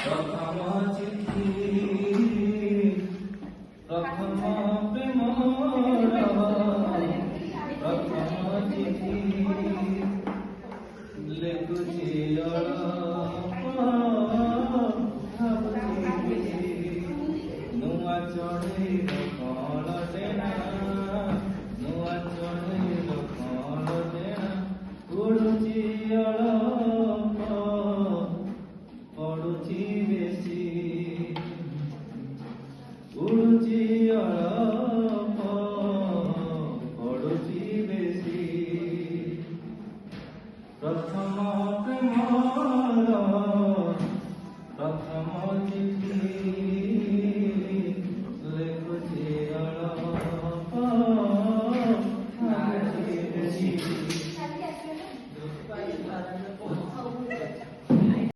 प्रथम चिट्ठी प्रथम प्रेमर प्रथम चिट्ठी लेखुची नुआ चढ़ेर कौन देना नुआ चढ़ेर कौन देना उड़ुची अड़प पड़ुची बेसी उड़ुची अड़प पड़ुची बेसी प्रथम प्रेमर प्रथम चिट्ठी